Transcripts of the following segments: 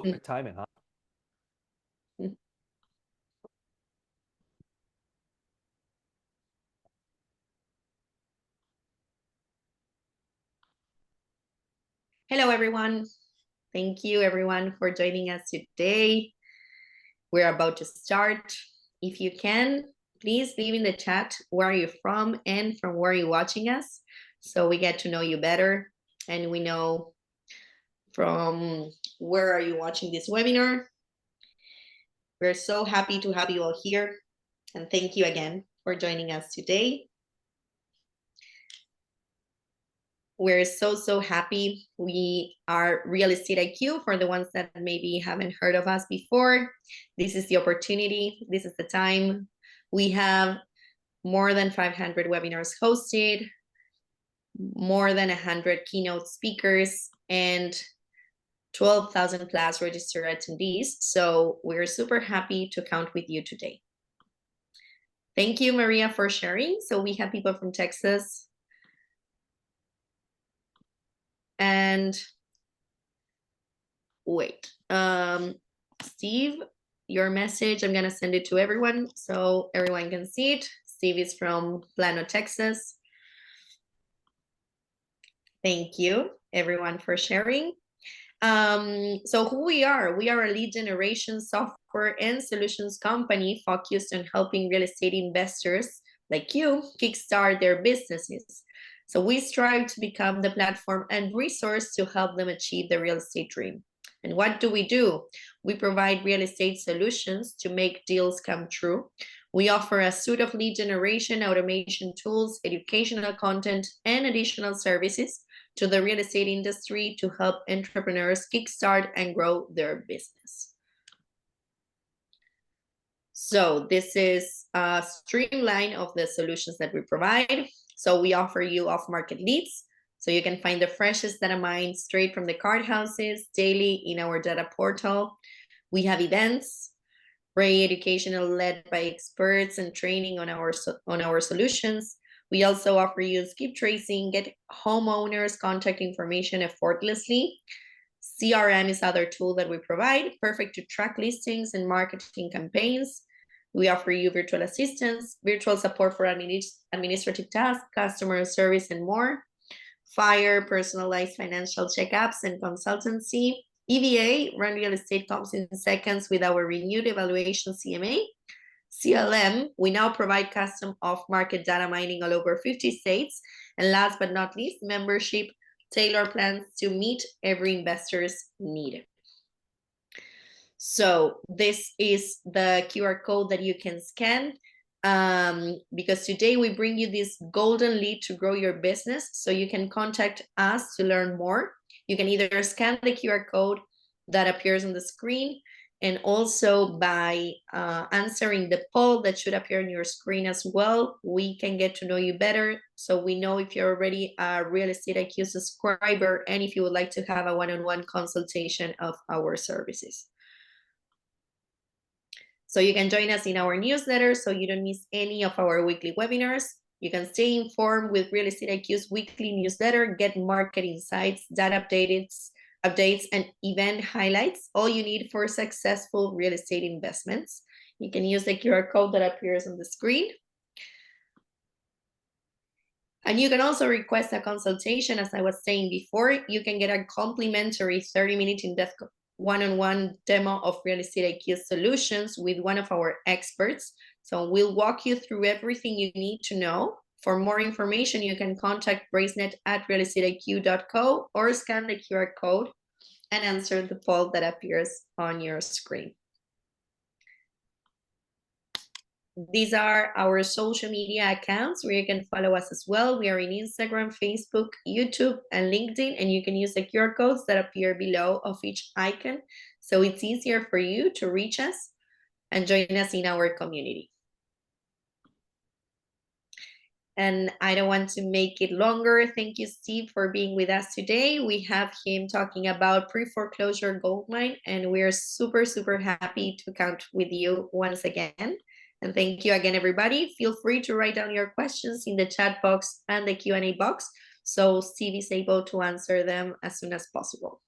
Timing, huh? Hello, everyone. Thank you, everyone, for joining us today. We're about to start. If you can, please leave in the chat where are you from and from where you're watching us, so we get to know you better and we know from where are you watching this webinar. We're so happy to have you all here, and thank you again for joining us today. We're so happy. We are Real Estate IQ. For the ones that maybe haven't heard of us before, this is the opportunity. This is the time. We have more than 500 webinars hosted, more than 100 keynote speakers, and 12,000 plus registered attendees. So we're super happy to count with you today. Thank you, Maria, for sharing. So we have people from Texas, and wait, Steve, your message, I'm gonna send it to everyone so everyone can see it. Steve is from Plano, Texas. Thank you, everyone, for sharing. So who we are a lead generation software and solutions company focused on helping real estate investors like you kickstart their businesses. So we strive to become the platform and resource to help them achieve the real estate dream. And what do? We provide real estate solutions to make deals come true. We offer a suite of lead generation, automation tools, educational content, and additional services to the real estate industry to help entrepreneurs kickstart and grow their business. So this is a streamline of the solutions that we provide. So we offer you off-market leads, so you can find the freshest data mined straight from the card houses daily in our data portal. We have events, very educational, led by experts and training on our solutions. We also offer you skip tracing, get homeowners contact information effortlessly. CRM is other tool that we provide, perfect to track listings and marketing campaigns. We offer you virtual assistants, virtual support for administrative tasks, customer service, and more. Fire, personalized financial checkups and consultancy. EVA, run real estate comps in seconds with our renewed evaluation CMA. CLM, we now provide custom off-market data mining all over 50 states. And last but not least, membership, tailor plans to meet every investor's need. So this is the QR code that you can scan, because today we bring you this golden lead to grow your business. So you can contact us to learn more. You can either scan the QR code that appears on the screen, and also by answering the poll that should appear on your screen as well, we can get to know you better. So we know if you're already a Real Estate IQ subscriber and if you would like to have a one-on-one consultation of our services. So you can join us in our newsletter so you don't miss any of our weekly webinars. You can stay informed with Real Estate IQ's weekly newsletter, get market insights, data updates, and event highlights, all you need for successful real estate investments. You can use the QR code that appears on the screen. And you can also request a consultation. As I was saying before, you can get a complimentary 30-minute in-depth one-on-one demo of Real Estate IQ solutions with one of our experts. So we'll walk you through everything you need to know. For more information, you can contact bracenet@realestateIQ.co or scan the QR code and answer the poll that appears on your screen. These are our social media accounts where you can follow us as well. We are in Instagram, Facebook, YouTube, and LinkedIn, and you can use the QR codes that appear below of each icon, so it's easier for you to reach us and join us in our community. And I don't want to make it longer. Thank you, Steve, for being with us today. We have him talking about Preforeclosure Goldmine, and we're super happy to count with you once again. And thank you again, everybody. Feel free to write down your questions in the chat box and the Q&A box, so Steve is able to answer them as soon as possible.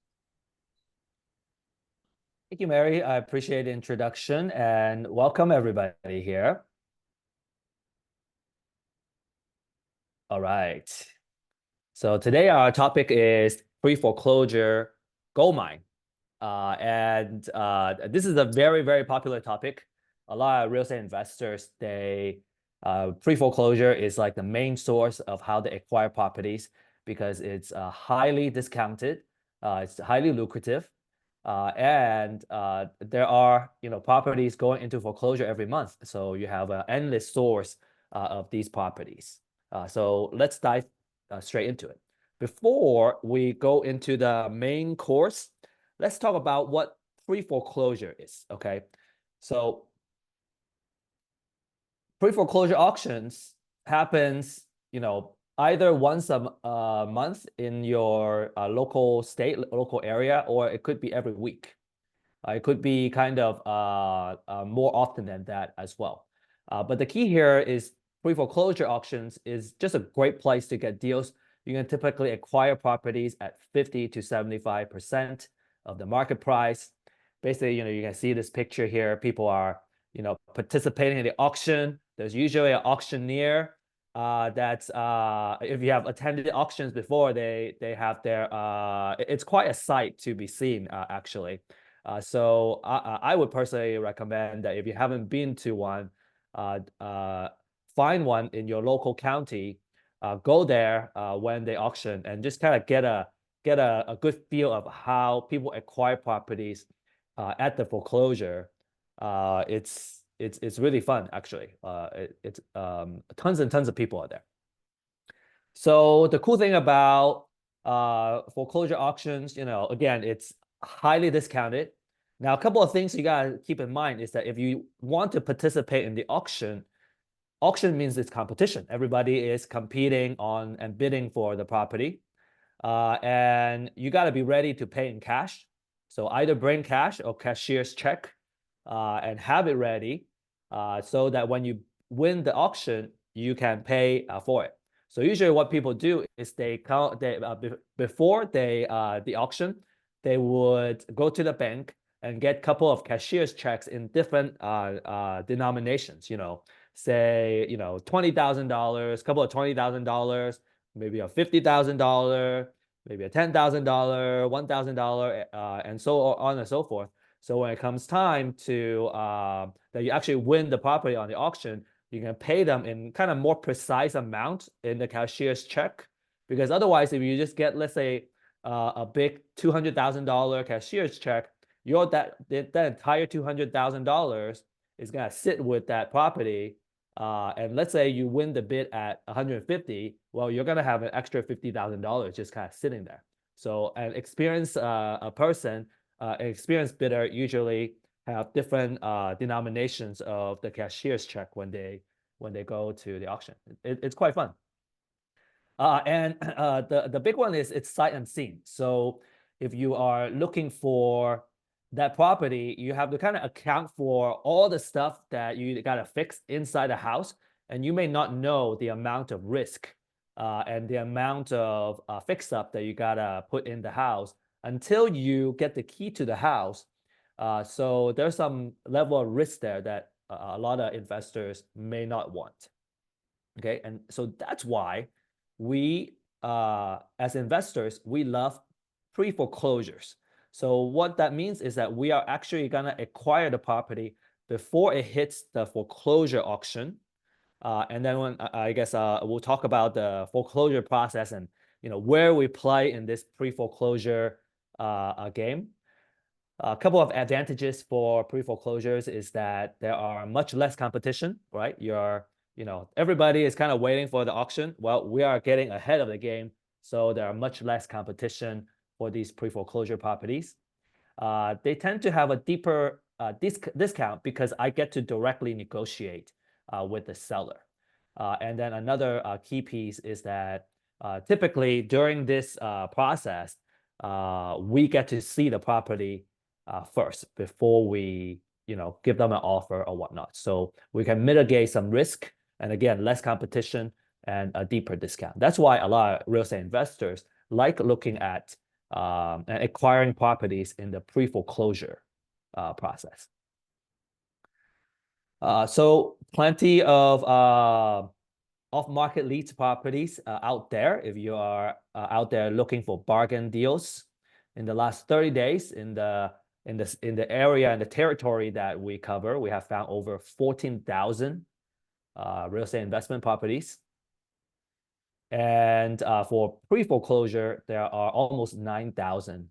Thank you, Mary. I appreciate the introduction and welcome everybody here. All right. So today our topic is pre-foreclosure gold mine. And this is a very, very popular topic. A lot of real estate investors, pre-foreclosure is like the main source of how they acquire properties because it's highly discounted, it's highly lucrative, and there are properties going into foreclosure every month. So you have an endless source of these properties. So let's dive straight into it. Before we go into the main course, let's talk about what pre-foreclosure is, okay? So pre-foreclosure auctions happens, either once a month in your local state, local area, or it could be every week. It could be kind of more often than that as well. But the key here is pre-foreclosure auctions is just a great place to get deals. You can typically acquire properties at 50 to 75% of the market price. Basically, you can see this picture here. People are, participating in the auction. There's usually an auctioneer that's if you have attended auctions before, they have their it's quite a sight to be seen actually. So I would personally recommend that if you haven't been to one, uh, uh, find one in your local county, go there when they auction, and just kind of get a good feel of how people acquire properties at the foreclosure. It's really fun actually. It's tons and tons of people are there. So the cool thing about foreclosure auctions, again, it's highly discounted. Now, a couple of things you gotta keep in mind is that if you want to participate in the auction means it's competition. Everybody is competing on and bidding for the property. And you got to be ready to pay in cash. So either bring cash or cashier's check and have it ready so that when you win the auction, you can pay for it. So usually what people do is before the auction, they would go to the bank and get a couple of cashier's checks in different denominations, say, $20,000, couple of $20,000, maybe a $50,000, maybe a $10,000, $1,000, and so on and so forth. So when it comes time to that you actually win the property on the auction, you can pay them in kind of more precise amount in the cashier's check. Because otherwise, if you just get, let's say, a big $200,000 cashier's check, that entire $200,000 is gonna sit with that property. And let's say you win the bid at 150, well, you're gonna have an extra $50,000 just kind of sitting there. So an experienced an experienced bidder usually have different denominations of the cashier's check when they go to the auction. It's quite fun. And the big one is it's sight unseen. So if you are looking for that property, you have to kind of account for all the stuff that you got to fix inside the house, and you may not know the amount of risk and the amount of fix up that you got to put in the house until you get the key to the house. So there's some level of risk there that a lot of investors may not want. Okay, and so that's why we, as investors, we love pre-foreclosures. So what that means is that we are actually gonna acquire the property before it hits the foreclosure auction. And then when I guess we'll talk about the foreclosure process and where we play in this pre-foreclosure game. A couple of advantages for pre-foreclosures is that there are much less competition, right? Everybody is kind of waiting for the auction. Well, we are getting ahead of the game, so there are much less competition for these pre-foreclosure properties. They tend to have a deeper discount because I get to directly negotiate with the seller. And then another key piece is that typically during this process, we get to see the property first before we give them an offer or whatnot. So we can mitigate some risk, and again, less competition and a deeper discount. That's why a lot of real estate investors like looking at and acquiring properties in the pre-foreclosure. process. So plenty of off-market leads properties out there. If you are out there looking for bargain deals, in the last 30 days in the area and the territory that we cover, we have found over 14,000 real estate investment properties. And for pre-foreclosure, there are almost 9,000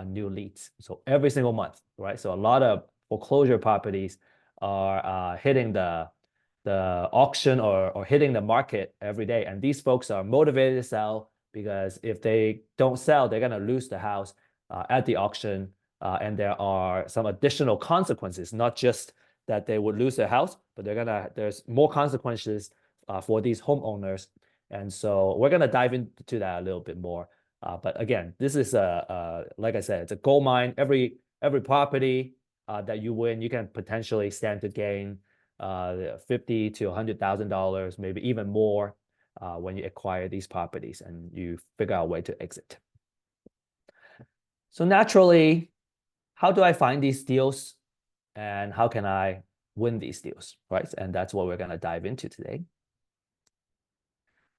new leads. So every single month, right? So a lot of foreclosure properties are hitting the auction or hitting the market every day. And these folks are motivated to sell because if they don't sell, they're going to lose the house at the auction. And there are some additional consequences, not just that they would lose their house, but there's more consequences for these homeowners. And so we're going to dive into that a little bit more. But again, this is like I said, it's a gold mine. Every property that you win, you can potentially stand to gain $50,000 to $100,000, maybe even more when you acquire these properties and you figure out a way to exit. So naturally, how do I find these deals and how can I win these deals, right? And that's what we're going to dive into today.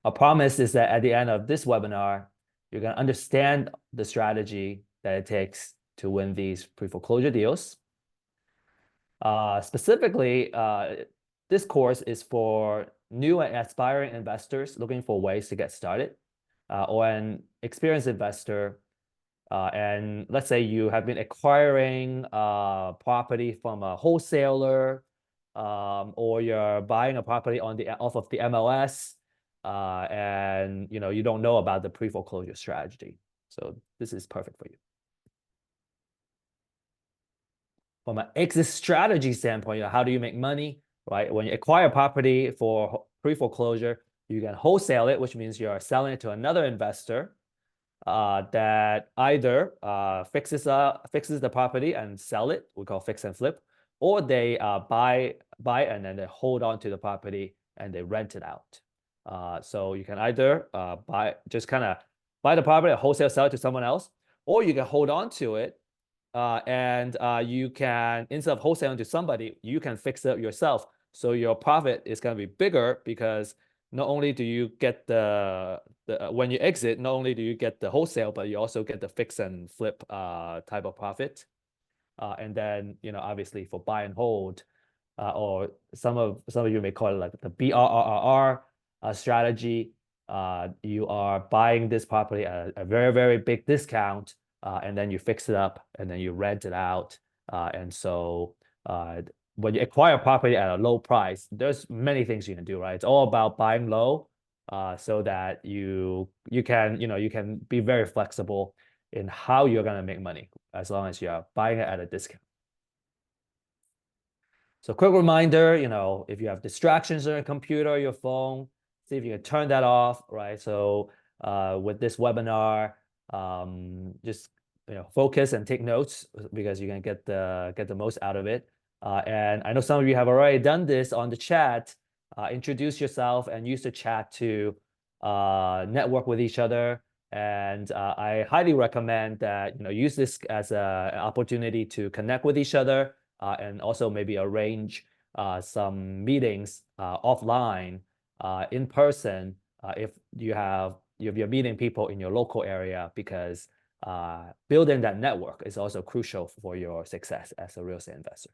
Our promise is that at the end of this webinar, you're going to understand the strategy that it takes to win these pre-foreclosure deals. Specifically, this course is for new and aspiring investors looking for ways to get started, or an experienced investor. And let's say you have been acquiring property from a wholesaler, or you're buying a property off of the MLS, and you don't know about the pre-foreclosure strategy. So this is perfect for you. From an exit strategy standpoint, how do you make money, right? When you acquire property for pre-foreclosure, you can wholesale it, which means you're selling it to another investor that either fixes the property and sell it, we call fix and flip, or they buy and then they hold on to the property and they rent it out. So you can either just kind of buy the property, wholesale sell it to someone else, or you can hold on to it and you can, instead of wholesaling to somebody, you can fix it yourself. So your profit is going to be bigger because not only do you get when you exit, not only do you get the wholesale, but you also get the fix and flip type of profit. And then, obviously for buy and hold, or some of you may call it like the BRRR strategy. You are buying this property at a very, very big discount, and then you fix it up and then you rent it out. And so when you acquire a property at a low price, there's many things you can do, right? It's all about buying low, so that you can be very flexible in how you're going to make money as long as you're buying it at a discount. So quick reminder, if you have distractions on your computer or your phone, see if you can turn that off, right? So with this webinar, just focus and take notes because you can get the most out of it. And I know some of you have already done this on the chat. Introduce yourself and use the chat to network with each other. And I highly recommend that use this as an opportunity to connect with each other, and also maybe arrange some meetings offline, in person, if you're meeting people in your local area, because building that network is also crucial for your success as a real estate investor.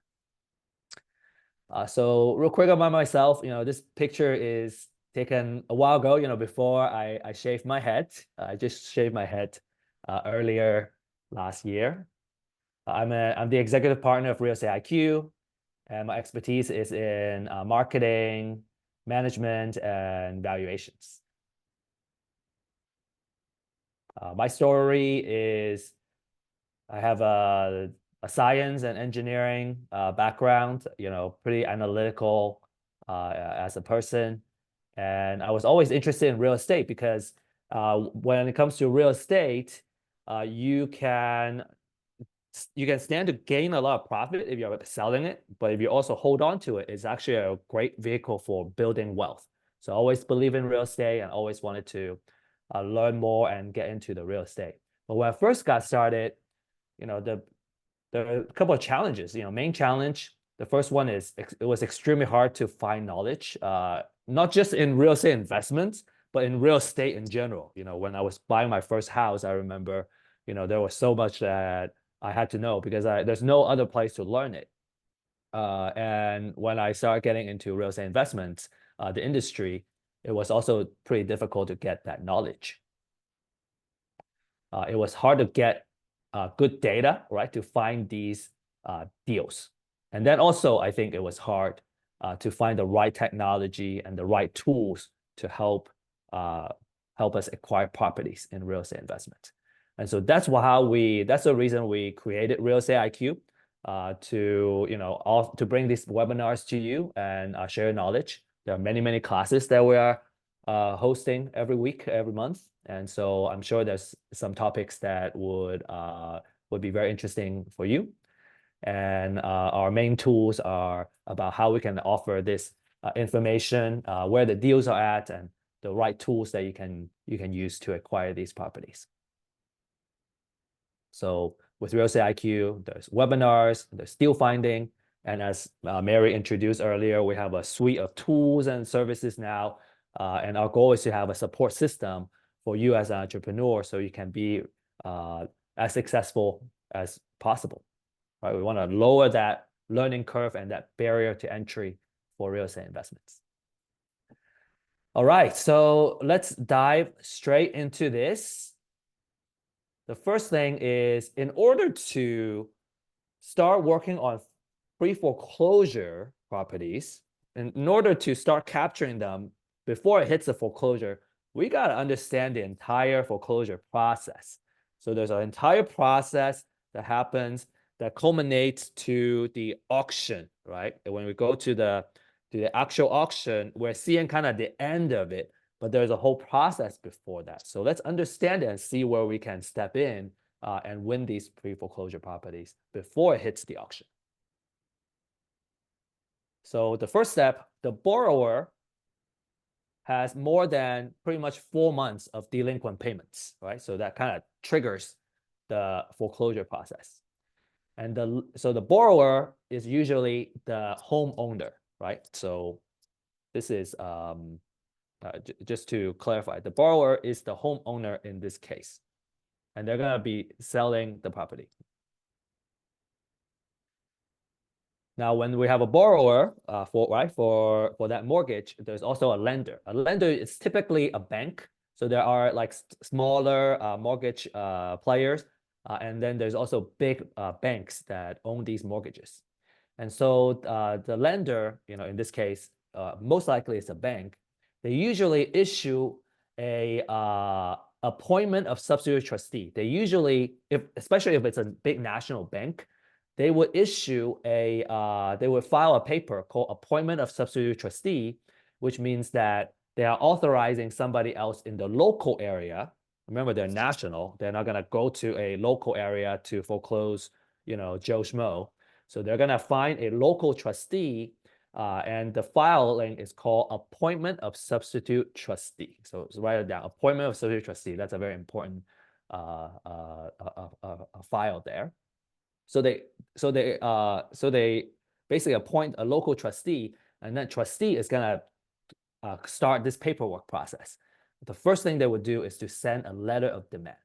So real quick about myself, this picture is taken a while ago, before I shaved my head. I just shaved my head earlier last year. I'm the executive partner of Real Estate IQ, and my expertise is in marketing, management, and valuations. My story is I have a science and engineering background, pretty analytical as a person. And I was always interested in real estate because when it comes to real estate, you can stand to gain a lot of profit if you're selling it, but if you also hold on to it, it's actually a great vehicle for building wealth. So I always believe in real estate and always wanted to learn more and get into the real estate. But when I first got started, the there are a couple of challenges. Main challenge, the first one is it was extremely hard to find knowledge, not just in real estate investments, but in real estate in general. When I was buying my first house, I remember, there was so much that I had to know because there's no other place to learn it. And when I started getting into real estate investments, the industry, it was also pretty difficult to get that knowledge. It was hard to get good data, right, to find these deals. And then also, I think it was hard to find the right technology and the right tools to help us acquire properties in real estate investment. And so that's the reason we created Real Estate IQ, to bring these webinars to you and share knowledge. There are many classes that we are hosting every week, every month. And so I'm sure there's some topics that would be very interesting for you. And our main tools are about how we can offer this information, where the deals are at, and the right tools that you can use to acquire these properties. So with Real Estate IQ, there's webinars, there's deal finding, and as Mary introduced earlier, we have a suite of tools and services now. And our goal is to have a support system for you as an entrepreneur so you can be as successful as possible. Right? We want to lower that learning curve and that barrier to entry for real estate investments. All right, so let's dive straight into this. The first thing is, in order to start working on pre-foreclosure properties, and in order to start capturing them before it hits the foreclosure, we got to understand the entire foreclosure process. So there's an entire process that happens that culminates to the auction, right? And when we go to the actual auction, we're seeing kind of the end of it, but there's a whole process before that. So let's understand it and see where we can step in and win these pre-foreclosure properties before it hits the auction. So the first step, the borrower has more than pretty much 4 months of delinquent payments, right? So that kind of triggers the foreclosure process. And so the borrower is usually the homeowner, right? So this is, just to clarify, the borrower is the homeowner in this case, and they're going to be selling the property. Now, when we have a borrower for that mortgage, there's also a lender. A lender is typically a bank. So there are like smaller mortgage players, and then there's also big banks that own these mortgages. And so the lender, in this case, most likely it's a bank. They usually issue a appointment of substitute trustee. They usually, especially if it's a big national bank, they would they would file a paper called appointment of substitute trustee, which means that they are authorizing somebody else in the local area. Remember, they're national. They're not going to go to a local area to foreclose, Joe Schmo. So they're going to find a local trustee, and the filing is called appointment of substitute trustee. So write it down, appointment of substitute trustee. That's a very important file there. So they basically appoint a local trustee, and that trustee is gonna start this paperwork process. The first thing they would do is to send a letter of demand,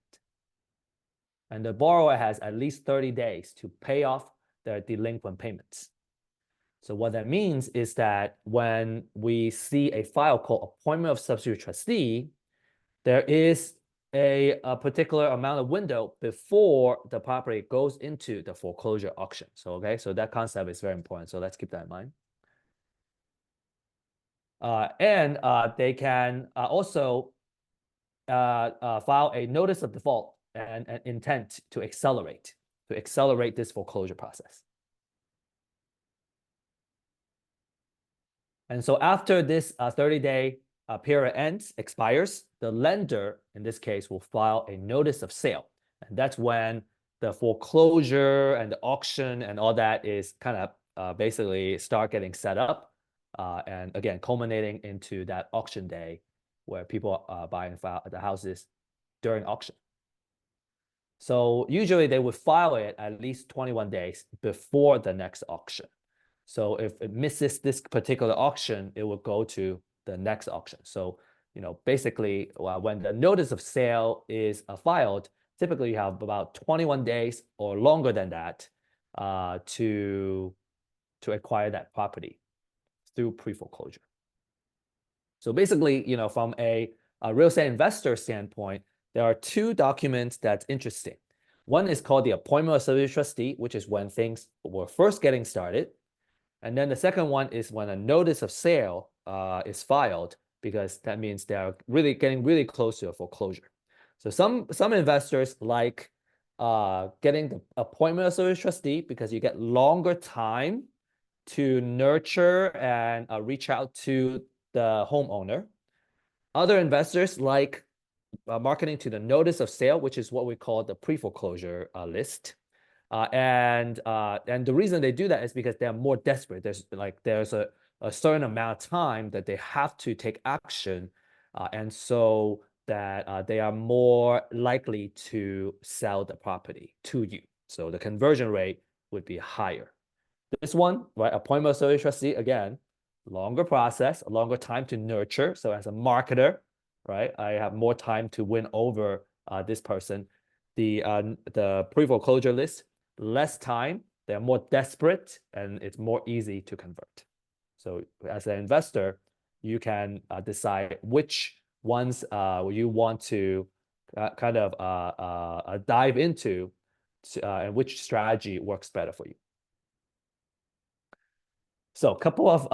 and the borrower has at least 30 days to pay off their delinquent payments. So what that means is that when we see a file called appointment of substitute trustee, there is a particular amount of window before the property goes into the foreclosure auction. So that concept is very important. So let's keep that in mind. And they can also file a notice of default and an intent to accelerate this foreclosure process. And so after this 30-day period expires, the lender, in this case, will file a notice of sale. And that's when the foreclosure and the auction and all that is kind of basically start getting set up. And again, culminating into that auction day where people are buying the houses during auction. So usually they would file it at least 21 days before the next auction. So if it misses this particular auction, it will go to the next auction. So, basically, when the notice of sale is filed, typically you have about 21 days or longer than that to acquire that property through pre-foreclosure. So basically, from a real estate investor standpoint, there are two documents that's interesting. One is called the appointment of service trustee, which is when things were first getting started. And then the second one is when a notice of sale is filed, because that means they're really getting really close to a foreclosure. So some investors like getting the appointment of service trustee because you get longer time to nurture and reach out to the homeowner. Other investors like marketing to the notice of sale, which is what we call the pre-foreclosure list. And the reason they do that is because they're more desperate. There's a certain amount of time that they have to take action, and so that they are more likely to sell the property to you. So the conversion rate would be higher. This one, right, appointment of service trustee, again, longer process, a longer time to nurture. So as a marketer, right, I have more time to win over this person. The pre-foreclosure list, less time, they're more desperate, and it's more easy to convert. So as an investor, you can decide which ones you want to kind of dive into, and which strategy works better for you. So a couple of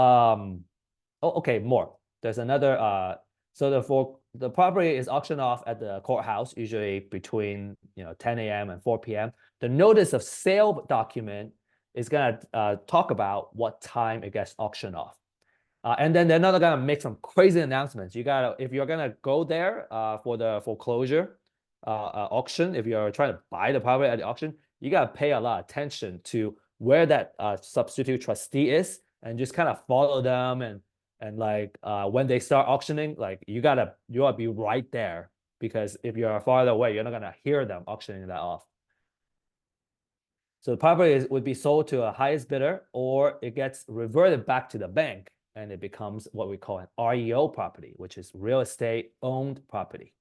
more. There's another so the property is auctioned off at the courthouse, usually between 10 a.m. and 4 p.m. The notice of sale document is gonna talk about what time it gets auctioned off. And then they're not gonna make some crazy announcements. If you're gonna go there for the foreclosure auction, if you're trying to buy the property at the auction, you gotta pay a lot of attention to where that substitute trustee is, and just kind of follow them, and like when they start auctioning, like you gotta be right there, because if you're farther away, you're not gonna hear them auctioning that off. So the property would be sold to a highest bidder, or it gets reverted back to the bank, and it becomes what we call an REO property, which is real estate owned property.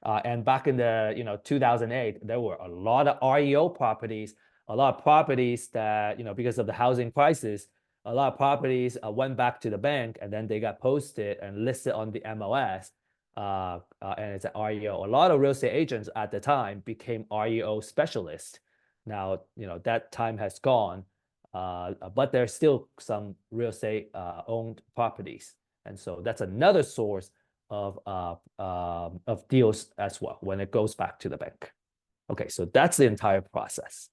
And back in the 2008, there were a lot of REO properties, a lot of properties that because of the housing crisis, a lot of properties went back to the bank, and then they got posted and listed on the MLS, and it's an REO. A lot of real estate agents at the time became REO specialists. Now that time has gone, but there's still some real estate owned properties, and so that's another source of deals as well when it goes back to the bank. Okay, so that's the entire process.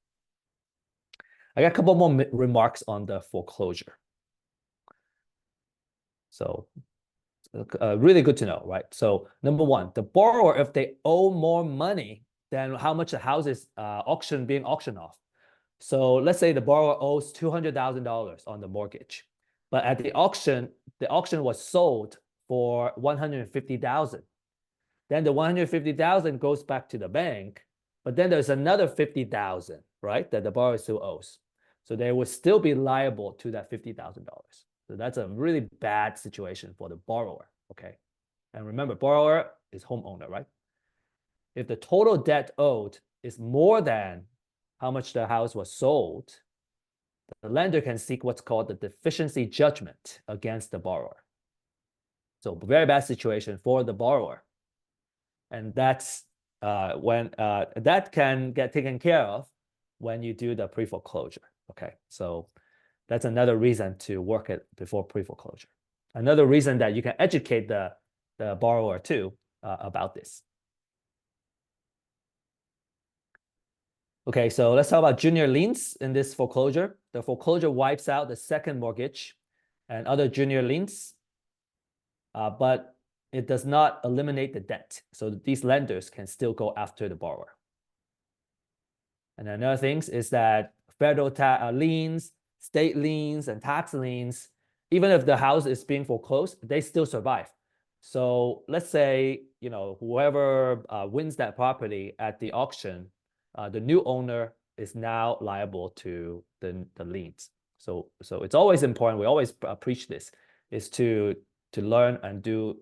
I got a couple more remarks on the foreclosure. So really good to know, right? So number one, the borrower, if they owe more money than how much the house is being auctioned off. So let's say the borrower owes $200,000 on the mortgage, but at the auction was sold for $150,000. Then the $150,000 goes back to the bank, but then there's another $50,000, right, that the borrower still owes. So they would still be liable to that $50,000. So that's a really bad situation for the borrower, okay? And remember, borrower is homeowner, right? If the total debt owed is more than how much the house was sold, the lender can seek what's called the deficiency judgment against the borrower. So very bad situation for the borrower. And that's when that can get taken care of when you do the pre-foreclosure. Okay, so that's another reason to work it before pre-foreclosure. Another reason that you can educate the borrower too about this. Okay, so let's talk about junior liens in this foreclosure. The foreclosure wipes out the second mortgage and other junior liens, but it does not eliminate the debt. So these lenders can still go after the borrower. And another thing is that federal liens, state liens, and tax liens, even if the house is being foreclosed, they still survive. So let's say whoever wins that property at the auction, the new owner is now liable to the liens. So it's always important. We always preach this, is to learn and do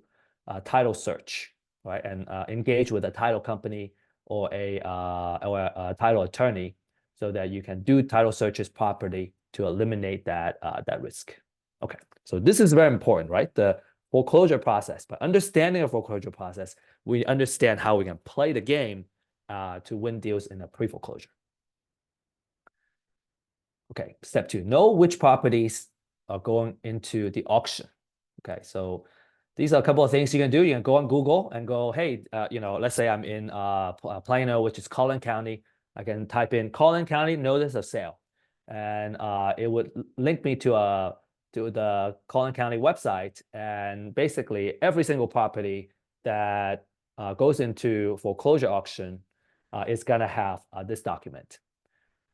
title search, right? And engage with a title company or a title attorney so that you can do title searches properly to eliminate that risk. Okay, so this is very important, right? The foreclosure process. By understanding a foreclosure process, we understand how we can play the game to win deals in a pre-foreclosure. Okay, step 2, know which properties are going into the auction. Okay, so these are a couple of things you can do. You can go on Google and go, hey, let's say I'm in Plano, which is Collin County. I can type in Collin County notice of sale, and it would link me to the Collin County website. And basically, every single property that goes into foreclosure auction is gonna have this document.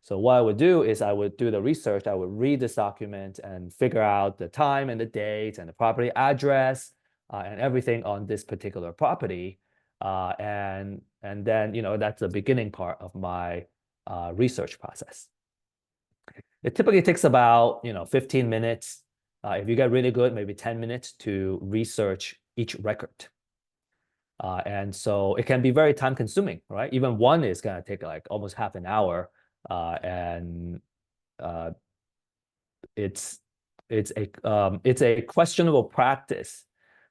So what I would do is I would do the research. I would read this document and figure out the time and the date and the property address and everything on this particular property. And then, that's the beginning part of my research process. It typically takes about, 15 minutes. If you get really good, maybe 10 minutes to research each record. And so it can be very time consuming, right? Even one is going to take like almost half an hour. And it's a questionable practice,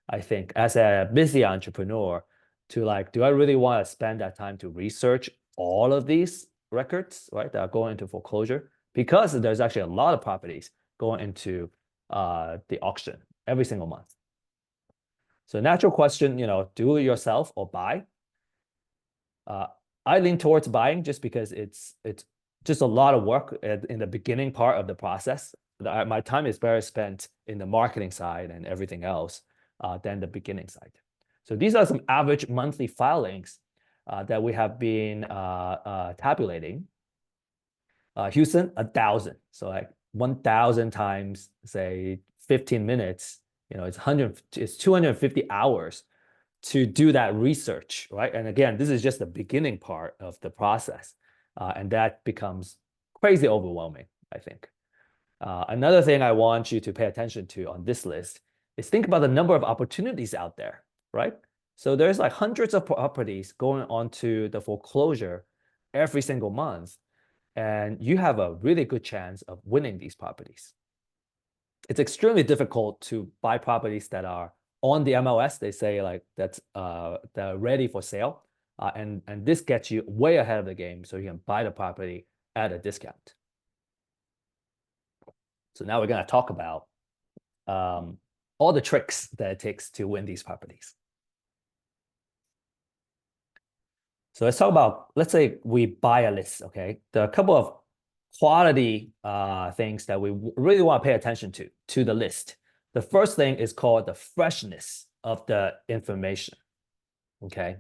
I think, as a busy entrepreneur, to like, do I really want to spend that time to research all of these records, right, that are going into foreclosure? Because there's actually a lot of properties going into the auction every single month. So natural question, do it yourself or buy. I lean towards buying just because it's just a lot of work in the beginning part of the process. My time is better spent in the marketing side and everything else than the beginning side. So these are some average monthly filings that we have been tabulating. Houston, 1,000. So like 1,000 times, say, 15 minutes, it's 250 hours to do that research, right? And again, this is just the beginning part of the process. And that becomes crazy overwhelming, I think. Another thing I want you to pay attention to on this list is think about the number of opportunities out there, right? So there's like hundreds of properties going onto the foreclosure every single month, and you have a really good chance of winning these properties. It's extremely difficult to buy properties that are on the MLS. They say like they're ready for sale. And this gets you way ahead of the game so you can buy the property at a discount. So now we're going to talk about all the tricks that it takes to win these properties. So let's talk about, let's say we buy a list, okay? There are a couple of quality things that we really want to pay attention to the list. The first thing is called the freshness of the information, okay?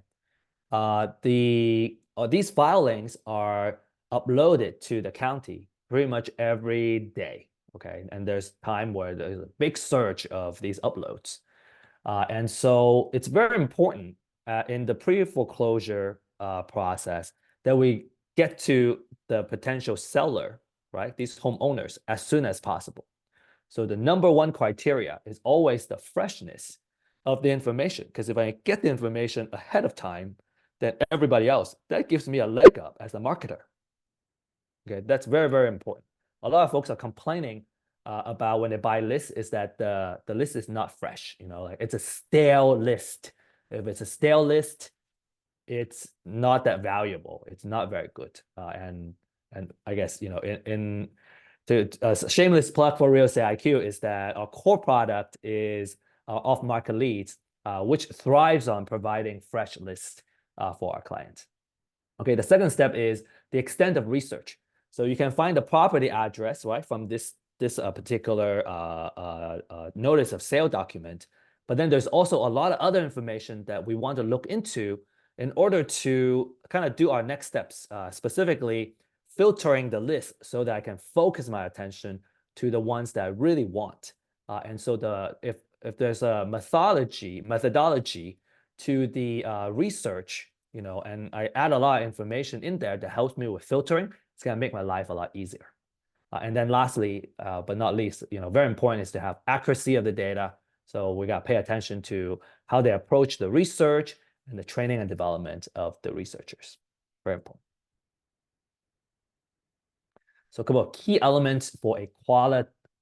These filings are uploaded to the county pretty much every day, okay? And there's time where there's a big surge of these uploads. And so it's very important in the pre-foreclosure process that we get to the potential seller, right? These homeowners as soon as possible. So the number one criteria is always the freshness of the information. Because if I get the information ahead of time than everybody else, that gives me a leg up as a marketer. Okay, that's very, very important. A lot of folks are complaining about when they buy lists is that the list is not fresh. Like it's a stale list. If it's a stale list, it's not that valuable. It's not very good. And I guess in a shameless plug for Real Estate IQ is that our core product is off-market leads, which thrives on providing fresh lists for our clients. Okay, the second step is the extent of research. So you can find the property address, right, from this particular notice of sale document. But then there's also a lot of other information that we want to look into in order to kind of do our next steps, specifically filtering the list so that I can focus my attention to the ones that I really want. And so if there's a methodology to the research, and I add a lot of information in there that helps me with filtering. It's going to make my life a lot easier. And then lastly, but not least, very important is to have accuracy of the data. So we got to pay attention to how they approach the research and the training and development of the researchers. Very important. So a couple of key elements for a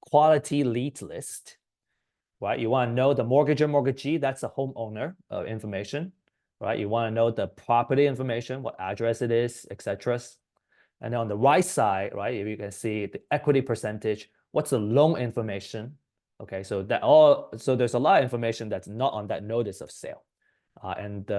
quality lead list, right? You want to know the mortgage or mortgagee, that's the homeowner information, right? You want to know the property information, what address it is, etc. And then on the right side, right, you can see the equity percentage, what's the loan information. Okay, so there's a lot of information that's not on that notice of sale. And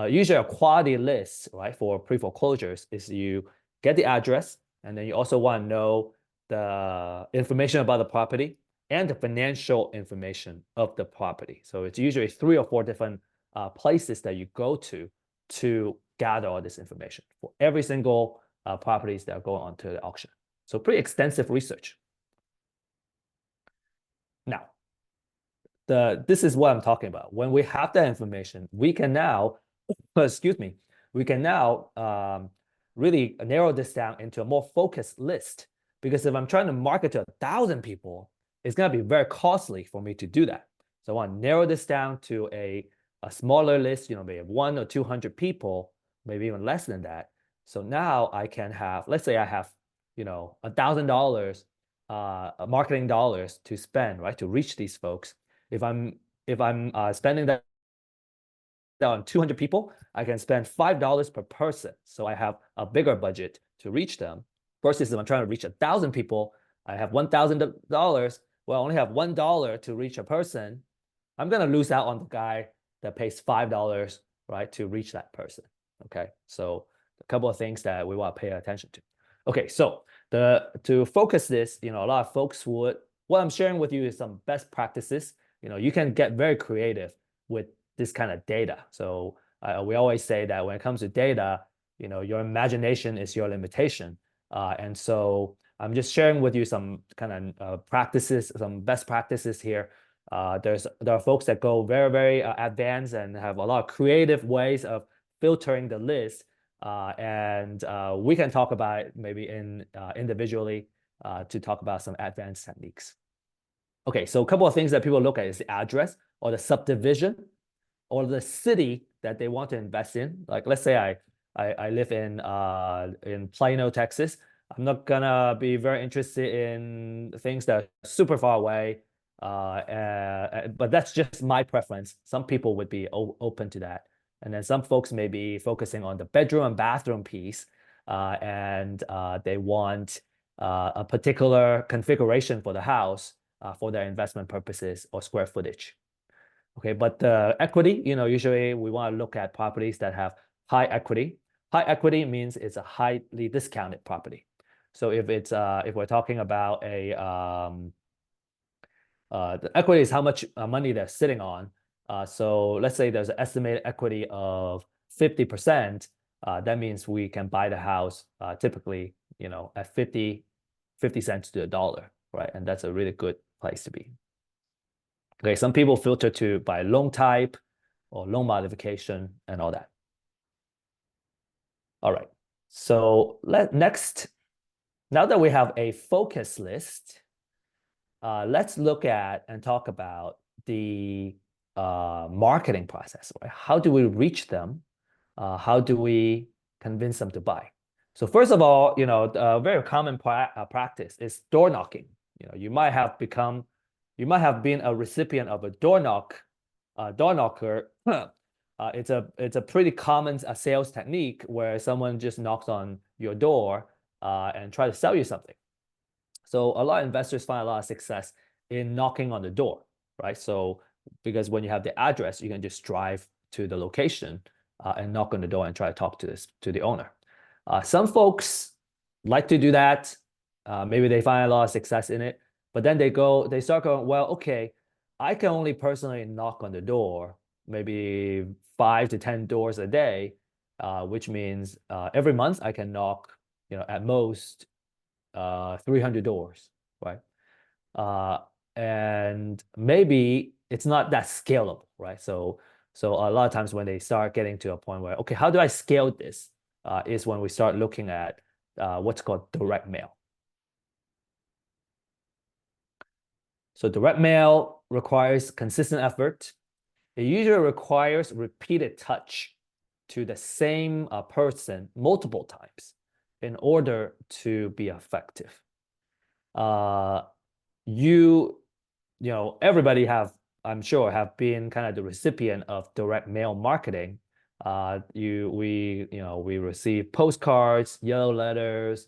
usually a quality list, right, for pre-foreclosures is you get the address, and then you also want to know the information about the property and the financial information of the property. So it's usually 3 or 4 different places that you go to gather all this information for every single properties that are going onto the auction. So pretty extensive research. Now, this is what I'm talking about. When we have that information, we can now, excuse me, we can now really narrow this down into a more focused list. Because if I'm trying to market to 1,000 people, it's going to be very costly for me to do that. So I want to narrow this down to a smaller list, maybe 100 or 200 people, maybe even less than that. So now I can have, let's say I have, $1,000 marketing dollars to spend, right, to reach these folks. If I'm spending that on 200 people, I can spend $5 per person. So I have a bigger budget to reach them. Versus if I'm trying to reach 1,000 people, I have $1,000. Well, I only have $1 to reach a person. I'm going to lose out on the guy that pays $5, right, to reach that person. Okay, so a couple of things that we want to pay attention to. Okay, so to focus this, a lot of folks what I'm sharing with you is some best practices. You can get very creative with this kind of data. So we always say that when it comes to data, your imagination is your limitation. And so I'm just sharing with you some kind of practices, some best practices here. There are folks that go very, very advanced and have a lot of creative ways of filtering the list. And we can talk about it maybe individually to talk about some advanced techniques. Okay, so a couple of things that people look at is the address or the subdivision or the city that they want to invest in. Like, let's say I live in Plano, Texas. I'm not gonna be very interested in things that are super far away, but that's just my preference. Some people would be open to that, and then some folks may be focusing on the bedroom and bathroom piece, and they want a particular configuration for the house for their investment purposes or square footage. Okay, but the equity, usually we want to look at properties that have high equity. High equity means it's a highly discounted property. So if we're talking about the equity is how much money they're sitting on. So let's say there's an estimated equity of 50%. That means we can buy the house typically, at 50 cents to $1, right? And that's a really good place to be. Okay, some people filter by loan type or loan modification and all that. All right, so next, now that we have a focus list, let's look at and talk about the marketing process. Right? How do we reach them? How do we convince them to buy? So first of all, a very common practice is door knocking. You might have been a recipient of a door knocker. It's a pretty common sales technique where someone just knocks on your door and try to sell you something. So a lot of investors find a lot of success in knocking on the door, right? So because when you have the address, you can just drive to the location and knock on the door and try to talk to the owner. Some folks like to do that. Maybe they find a lot of success in it, but then they start going, well, okay, I can only personally knock on the door, maybe 5 to 10 doors a day, which means every month I can knock, at most 300 doors, right? And maybe it's not that scalable, right? So So a lot of times when they start getting to a point where, okay, how do I scale this? Is when we start looking at what's called direct mail. So direct mail requires consistent effort. It usually requires repeated touch to the same person multiple times in order to be effective. Uh, you everybody I'm sure have been kind of the recipient of direct mail marketing. We receive postcards, yellow letters,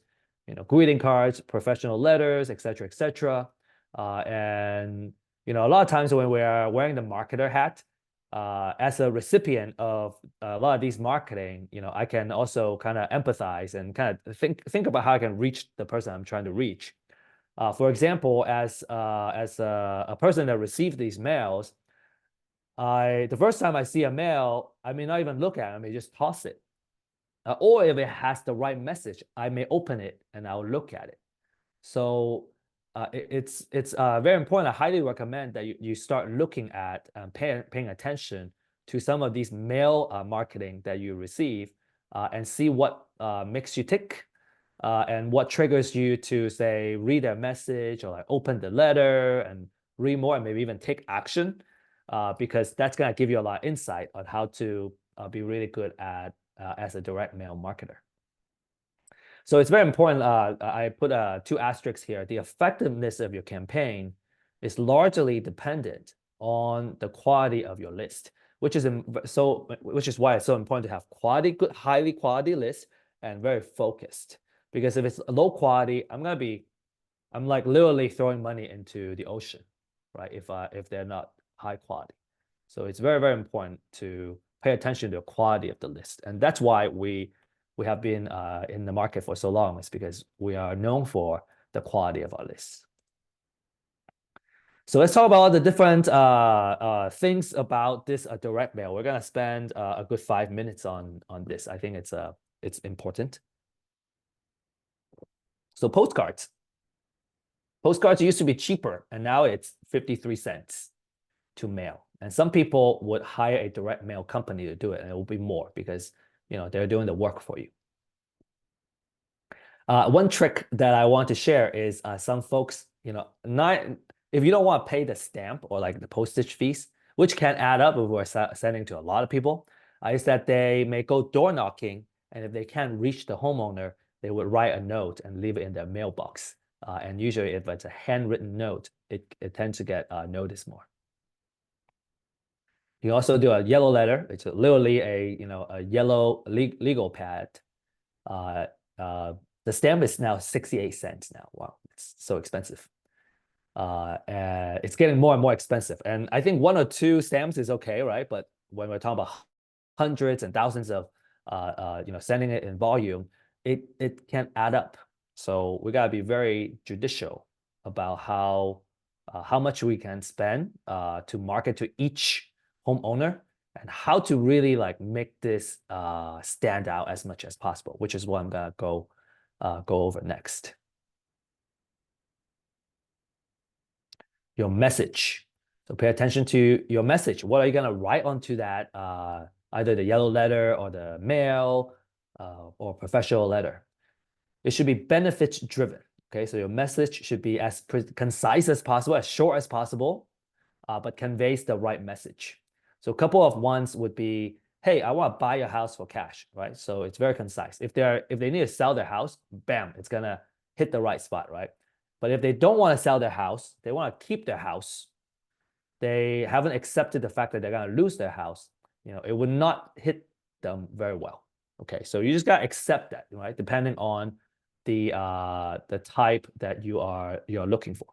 greeting cards, professional letters, etc., etc. And a lot of times when we are wearing the marketer hat, as a recipient of a lot of these marketing, I can also kind of empathize and kind of think about how I can reach the person I'm trying to reach. For example, as a person that received these mails, the first time I see a mail, I may not even look at it, I may just toss it. Or if it has the right message, I may open it and I'll look at it. So it's very important. I highly recommend that you start looking at paying attention to some of these mail marketing that you receive and see what makes you tick and what triggers you to say read their message or like open the letter and read more and maybe even take action because that's going to give you a lot of insight on how to be really good at as a direct mail marketer. So it's very important. I put 2 asterisks here. The effectiveness of your campaign is largely dependent on the quality of your list, which is why it's so important to have good, highly quality lists and very focused. Because if it's low quality, I'm like literally throwing money into the ocean, right? If they're not high quality. So it's very, very important to pay attention to the quality of the list. And that's why we have been in the market for so long. It's because we are known for the quality of our lists. So let's talk about the different things about this direct mail. We're gonna spend a good 5 minutes on this. I think it's important. So postcards. Postcards used to be cheaper, and now it's 53 cents to mail. And some people would hire a direct mail company to do it, and it will be more because they're doing the work for you. One trick that I want to share is some folks, if you don't want to pay the stamp or like the postage fees, which can add up if we're sending to a lot of people, is that they may go door knocking, and if they can't reach the homeowner, they would write a note and leave it in their mailbox. And usually, if it's a handwritten note, it tends to get noticed more. You can also do a yellow letter. It's literally a yellow legal pad. The stamp is now 68 cents now. Wow, it's so expensive. And it's getting more and more expensive. And I think 1 or 2 stamps is okay, right? But when we're talking about hundreds and thousands of sending it in volume, it can add up. So we gotta be very judicial about how much we can spend to market to each homeowner and how to really like make this stand out as much as possible, which is what I'm gonna go over next. Your message. So pay attention to your message. What are you gonna write onto that? Either the yellow letter or the mail or professional letter. It should be benefits driven. Okay, so your message should be as concise as possible, as short as possible, but conveys the right message. So a couple of ones would be, hey, I want to buy your house for cash, right? So it's very concise. If they need to sell their house, bam, it's gonna hit the right spot, right? But if they don't want to sell their house, they want to keep their house, they haven't accepted the fact that they're gonna lose their house, it would not hit them very well. Okay, so you just gotta accept that, right? Depending on the type that you're looking for.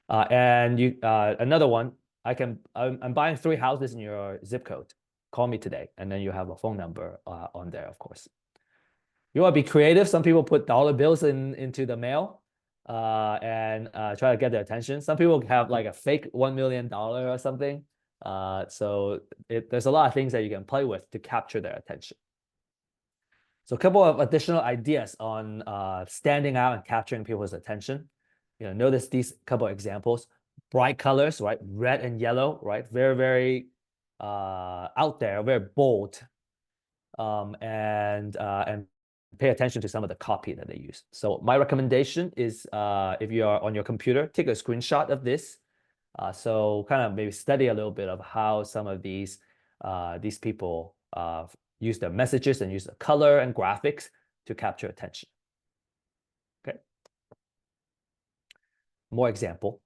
And another one, I'm buying 3 houses in your zip code. Call me today, and then you have a phone number on there, of course. You want to be creative. Some people put dollar bills into the mail and try to get their attention. Some people have like a fake $1 million or something. So there's a lot of things that you can play with to capture their attention. So a couple of additional ideas on standing out and capturing people's attention. Notice these couple of examples. Bright colors, right? Red and yellow, right? Very, very out there, very bold, and pay attention to some of the copy that they use. So my recommendation is, if you are on your computer, take a screenshot of this. So kind of maybe study a little bit of how some of these people use their messages and use the color and graphics to capture attention. Okay. More example.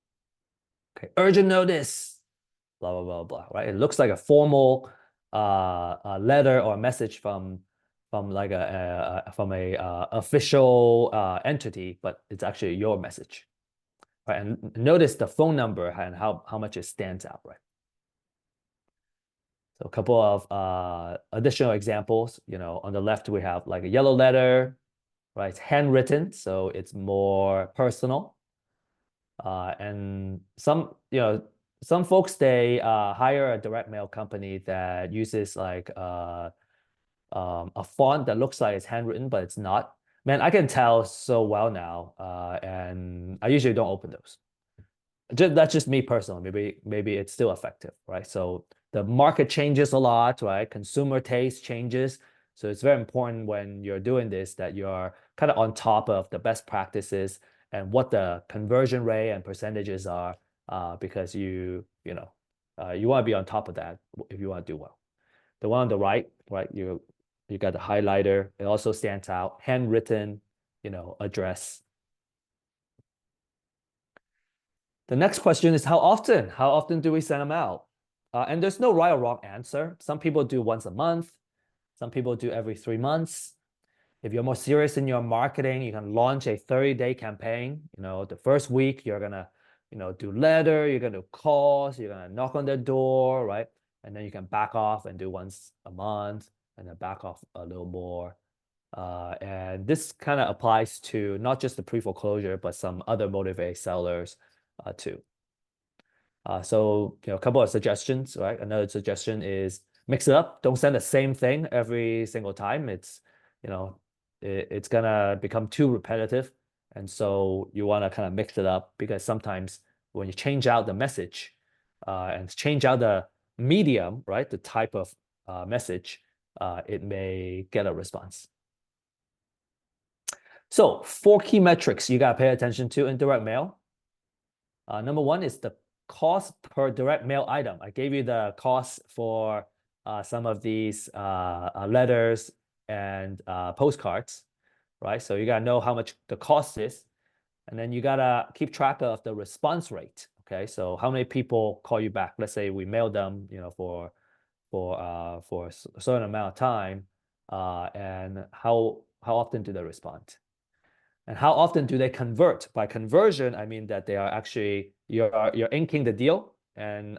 Okay, urgent notice, blah, blah, blah, blah, right? It looks like a formal a letter or a message from like from a official entity, but it's actually your message, right? And notice the phone number and how much it stands out, right? So a couple of additional examples. On the left we have like a yellow letter, right? It's handwritten, so it's more personal. And some folks, they hire a direct mail company that uses like a font that looks like it's handwritten, but it's not. Man, I can tell so well now, and I usually don't open those. That's just me personally. Maybe it's still effective, right? So the market changes a lot, right? Consumer taste changes. So it's very important when you're doing this that you're kind of on top of the best practices and what the conversion rate and percentages are, because you want to be on top of that if you want to do well. The one on the right, you got the highlighter. It also stands out, handwritten, address. The next question is how often? How often do we send them out? And there's no right or wrong answer. Some people do once a month. Some people do every 3 months. If you're more serious in your marketing, you can launch a 30-day campaign. The first week you're gonna, do letter, you're gonna do calls, you're gonna knock on their door, right? And then you can back off and do once a month, and then back off a little more. And this kind of applies to not just the pre-foreclosure, but some other motivated sellers too. So, a couple of suggestions, right? Another suggestion is mix it up. Don't send the same thing every single time. It's gonna become too repetitive. And so you want to kind of mix it up, because sometimes when you change out the message and change out the medium, right? The type of message, it may get a response. So 4 key metrics you got to pay attention to in direct mail. Number one is the cost per direct mail item. I gave you the cost for some of these letters and postcards, right? So you gotta know how much the cost is, and then you gotta keep track of the response rate. Okay, so how many people call you back? Let's say we mailed them, for a certain amount of time, and how often do they respond? And how often do they convert? By conversion, I mean that they are actually, you're inking the deal, and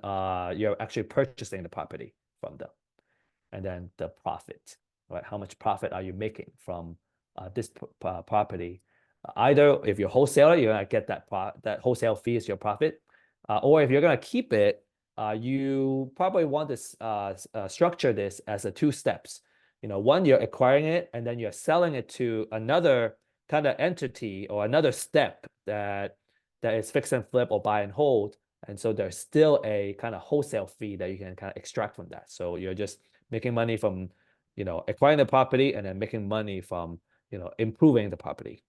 you're actually purchasing the property from them. And then the profit, right? How much profit are you making from this property? Either if you're wholesaler, you're gonna get that wholesale fee is your profit, or if you're gonna keep it, you probably want to structure this as a 2 steps. One, you're acquiring it, and then you're selling it to another kind of entity or another step that is fix and flip or buy and hold. And so there's still a kind of wholesale fee that you can kind of extract from that. So you're just making money from, acquiring the property, and then making money from, improving the property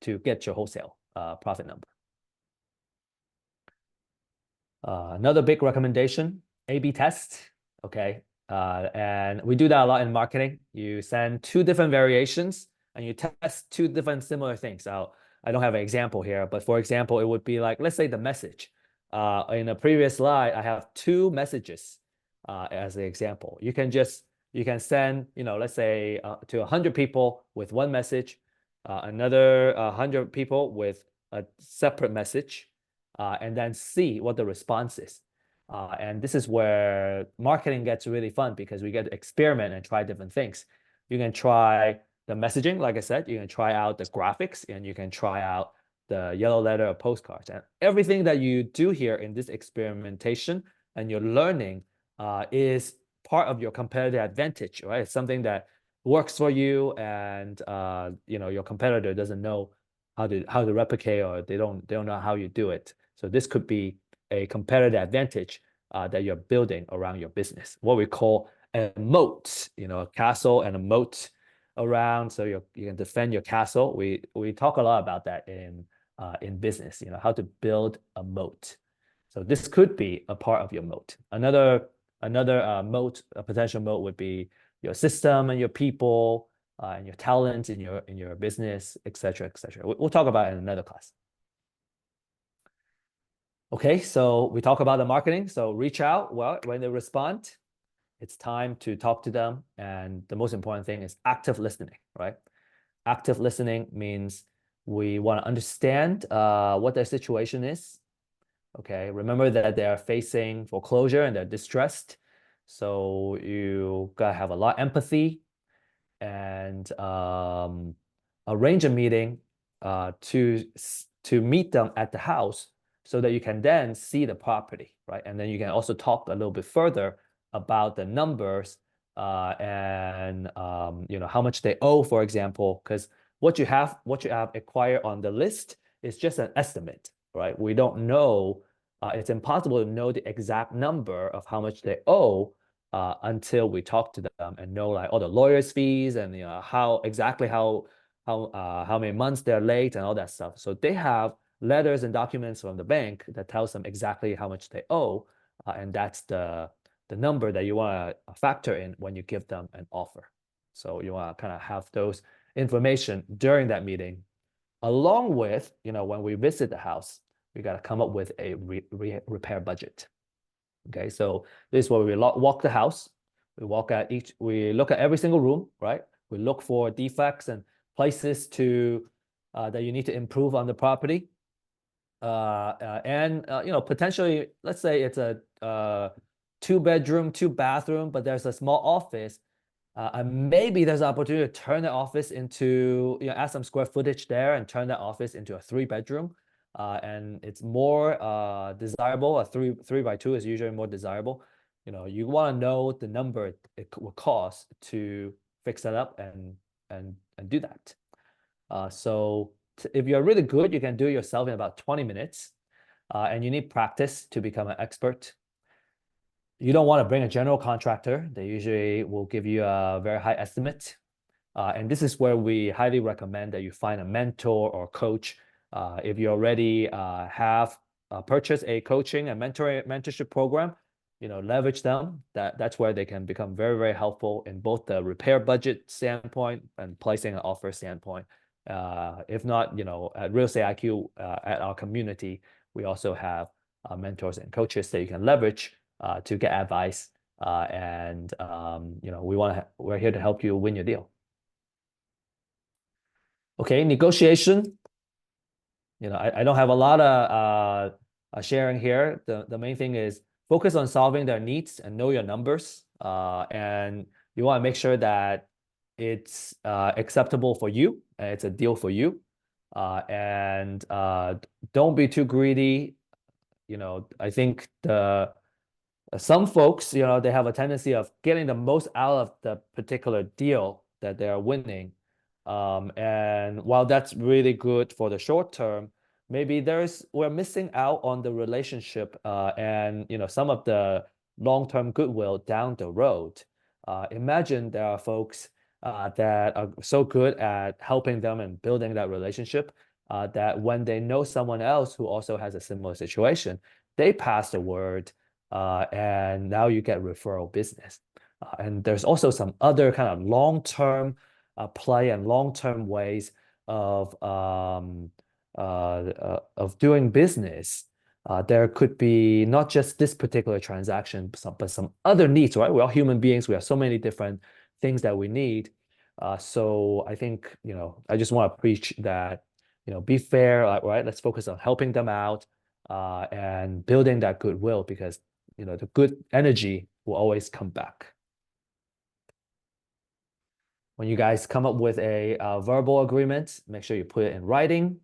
to get your wholesale profit number. Another big recommendation, A/B test. Okay. And we do that a lot in marketing. You send 2 different variations and you test 2 different similar things. Now, I don't have an example here, but for example, it would be like, let's say the message. In a previous slide, I have 2 messages as an example. You can send, let's say to 100 people with 1 message, another 100 people with a separate message, and then see what the response is. And this is where marketing gets really fun, because we get to experiment and try different things. You can try the messaging, like I said, you can try out the graphics, and you can try out the yellow letter or postcards. And everything that you do here in this experimentation and your learning is part of your competitive advantage, right? It's something that works for you, and your competitor doesn't know how to replicate, or they don't know how you do it. So this could be a competitive advantage that you're building around your business, what we call a moat, a castle and a moat around, so you can defend your castle. We talk a lot about that in business, how to build a moat. So this could be a part of your moat. Another moat, a potential moat, would be your system and your people and your talent in your business, etc., etc. We'll talk about it in another class. Okay, so we talk about the marketing. So reach out. Well, when they respond, it's time to talk to them. And the most important thing is active listening, right? Active listening means we want to understand what their situation is. Okay, remember that they are facing foreclosure and they're distressed. So you gotta have a lot of empathy and arrange a meeting to meet them at the house so that you can then see the property, right? And then you can also talk a little bit further about the numbers and how much they owe, for example, because what you have acquired on the list is just an estimate, right? We don't know. It's impossible to know the exact number of how much they owe until we talk to them and know like all the lawyers' fees and how many months they're late and all that stuff. So they have letters and documents from the bank that tells them exactly how much they owe, and that's the number that you want to factor in when you give them an offer. So you want to kind of have those information during that meeting, along with when we visit the house, we got to come up with a repair budget. Okay, so this is where we walk the house. We look at every single room, right? We look for defects and places that you need to improve on the property. And potentially, let's say it's a 2-bedroom, 2-bathroom, but there's a small office. And maybe there's an opportunity to turn the office into, add some square footage there and turn that office into a 3-bedroom. And it's more desirable. A 3x2 is usually more desirable. You want to know the number it will cost to fix that up and do that. So if you're really good, you can do it yourself in about 20 minutes. And you need practice to become an expert. You don't want to bring a general contractor. They usually will give you a very high estimate. And this is where we highly recommend that you find a mentor or coach. If you already have purchased a coaching and mentorship program, leverage them. That's where they can become very, very helpful in both the repair budget standpoint and placing an offer standpoint. If not, at Real Estate IQ, at our community, we also have mentors and coaches that you can leverage to get advice. And we're here to help you win your deal. Okay, negotiation. I don't have a lot of sharing here. The main thing is focus on solving their needs and know your numbers. And you want to make sure that it's acceptable for you and it's a deal for you. And don't be too greedy. I think some folks, they have a tendency of getting the most out of the particular deal that they're winning. And while that's really good for the short term, maybe we're missing out on the relationship and some of the long-term goodwill down the road. Imagine there are folks that are so good at helping them and building that relationship that when they know someone else who also has a similar situation, they pass the word and now you get referral business. And there's also some other kind of long-term play and long-term ways of doing business. There could be not just this particular transaction, but some other needs, right? We're all human beings. We have so many different things that we need. So I think, I just want to preach that, be fair, right? Let's focus on helping them out and building that goodwill because, the good energy will always come back. When you guys come up with a verbal agreement, make sure you put it in writing.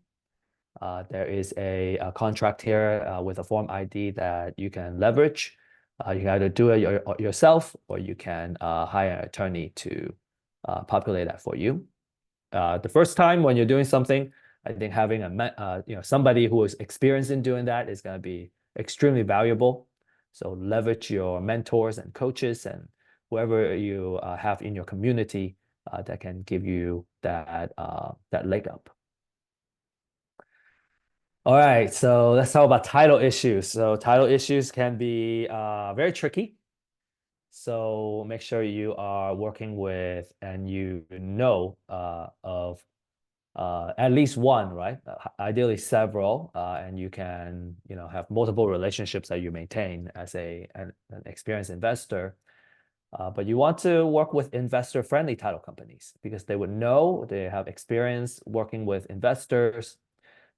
There is a contract here with a form ID that you can leverage. You can either do it yourself or you can hire an attorney to populate that for you. The first time when you're doing something, I think having somebody who is experienced in doing that is going to be extremely valuable. So leverage your mentors and coaches and whoever you have in your community that can give you that leg up. All right, so let's talk about title issues. So title issues can be very tricky. So make sure you are working with and you know of at least one, right? Ideally several, and you can, have multiple relationships that you maintain as an experienced investor. But you want to work with investor-friendly title companies because they would know, they have experience working with investors.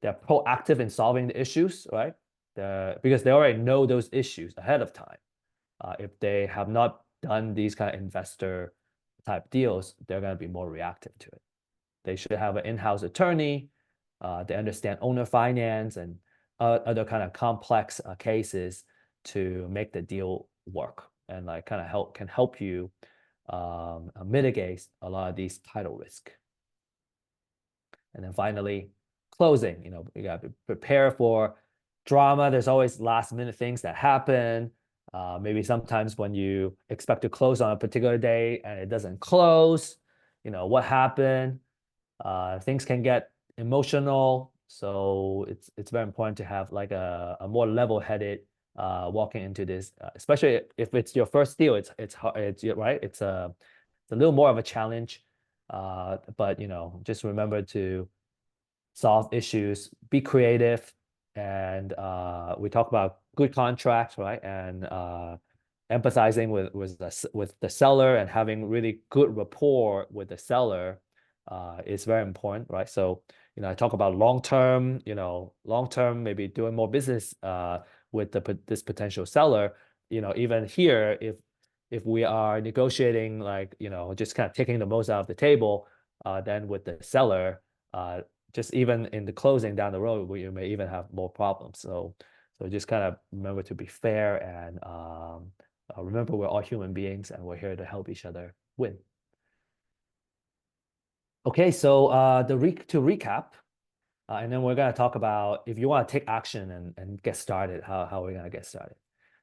They're proactive in solving the issues, right? Because they already know those issues ahead of time. If they have not done these kind of investor type deals, they're going to be more reactive to it. They should have an in-house attorney. They understand owner finance and other kind of complex cases to make the deal work and like kind of can help you mitigate a lot of these title risk. And then finally, closing. You got to prepare for drama. There's always last minute things that happen. Maybe sometimes when you expect to close on a particular day and it doesn't close, what happened? Things can get emotional. So it's very important to have like a more level-headed walking into this, especially if it's your first deal. It's hard, right. It's a little more of a challenge. But just remember to solve issues, be creative, and we talk about good contracts, right? And empathizing with the seller and having really good rapport with the seller is very important, right? So I talk about long term, maybe doing more business with this potential seller. Even here, if we are negotiating like just kind of taking the most out of the table, then with the seller, just even in the closing down the road, you may even have more problems. So just kind of remember to be fair and remember we're all human beings and we're here to help each other win. Okay, so to recap, and then we're going to talk about if you want to take action and get started, how we're going to get started.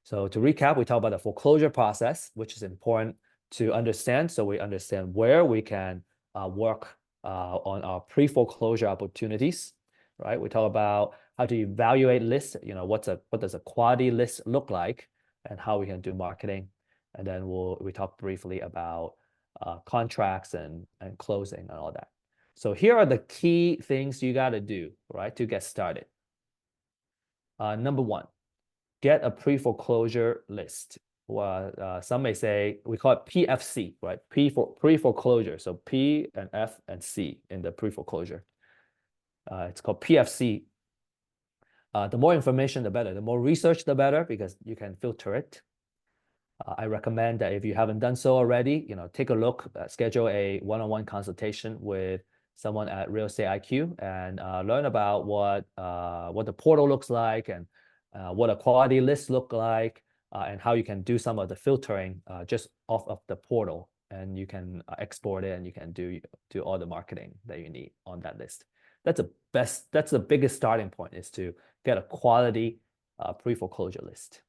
So to recap, we talk about the foreclosure process, which is important to understand. So we understand where we can work on our pre-foreclosure opportunities, right? We talk about how to evaluate lists, what does a quality list look like and how we can do marketing. And then we talk briefly about contracts and closing and all that. So here are the key things you got to do, right, to get started. Number one, get a pre-foreclosure list. Some may say we call it PFC, right? P for pre-foreclosure. So P and F and C in the pre-foreclosure. It's called PFC. The more information, the better. The more research, the better, because you can filter it. I recommend that if you haven't done so already, take a look, schedule a one-on-one consultation with someone at Real Estate IQ and learn about what the portal looks like and what a quality list look like and how you can do some of the filtering just off of the portal, and you can export it and you can do all the marketing that you need on that list. That's the biggest starting point, is to get a quality pre-foreclosure list.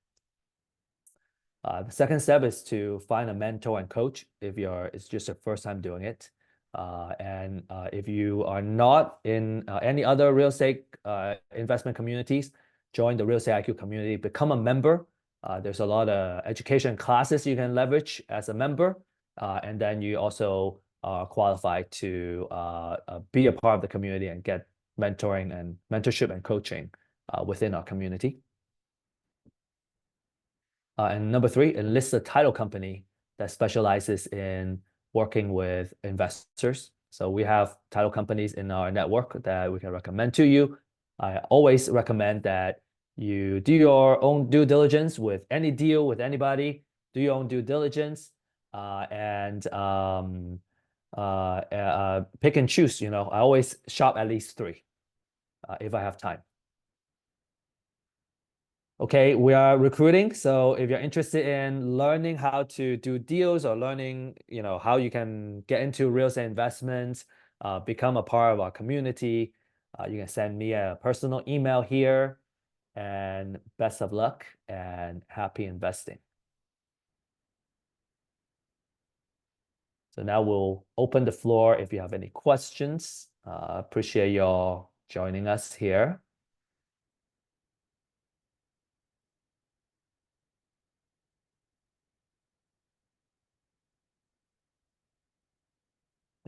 The second step is to find a mentor and coach if it's just your first time doing it. And if you are not in any other real estate investment communities, join the Real Estate IQ community, become a member. There's a lot of education classes you can leverage as a member. And then you also are qualified to be a part of the community and get mentorship and coaching within our community. And number three, enlist a title company that specializes in working with investors. So we have title companies in our network that we can recommend to you. I always recommend that you do your own due diligence with any deal with anybody. Do your own due diligence and pick and choose. I always shop at least three if I have time. Okay, we are recruiting. So if you're interested in learning how to do deals or learning, how you can get into real estate investments, become a part of our community, you can send me a personal email here. and best of luck and happy investing. So now we'll open the floor if you have any questions. Appreciate y'all joining us here.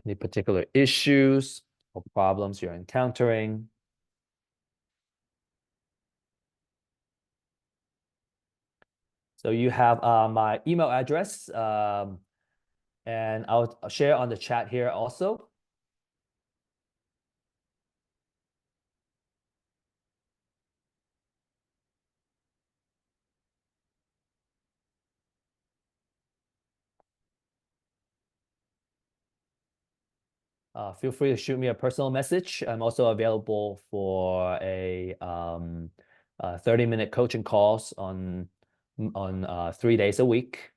Any particular issues or problems you're encountering? So you have my email address, and I'll share on the chat here also. Feel free to shoot me a personal message. I'm also available for a 30-minute coaching calls on 3 days a week.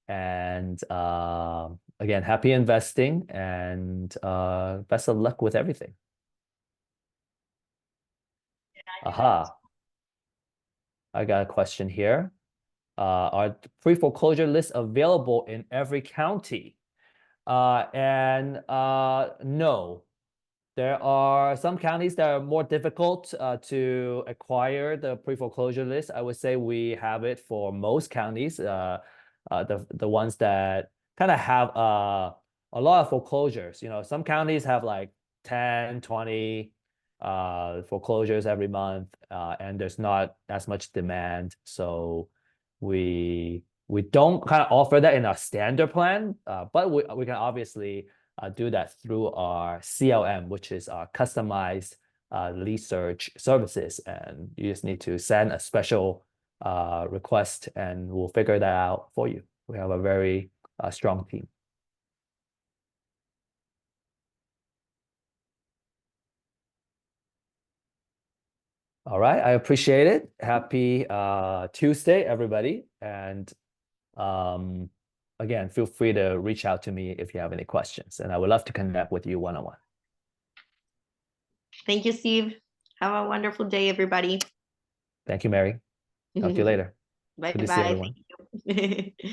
And again, happy investing and best of luck with everything. Aha, I got a question here. Are pre-foreclosure lists available in every county? No. There are some counties that are more difficult to acquire the pre-foreclosure list. I would say we have it for most counties, the ones that kind of have a lot of foreclosures. Some counties have like 10, 20 foreclosures every month, and there's not as much demand. So we don't kind of offer that in our standard plan, but we can obviously do that through our CLM, which is our customized lead search services. And you just need to send a special request and we'll figure that out for you. We have a very strong team. All right, I appreciate it. Happy Tuesday, everybody. And again, feel free to reach out to me if you have any questions. And I would love to connect with you one-on-one. Thank you, Steve. Have a wonderful day, everybody. Thank you, Mary. Talk to you later. Good to see Bye-bye. everyone. Thank you.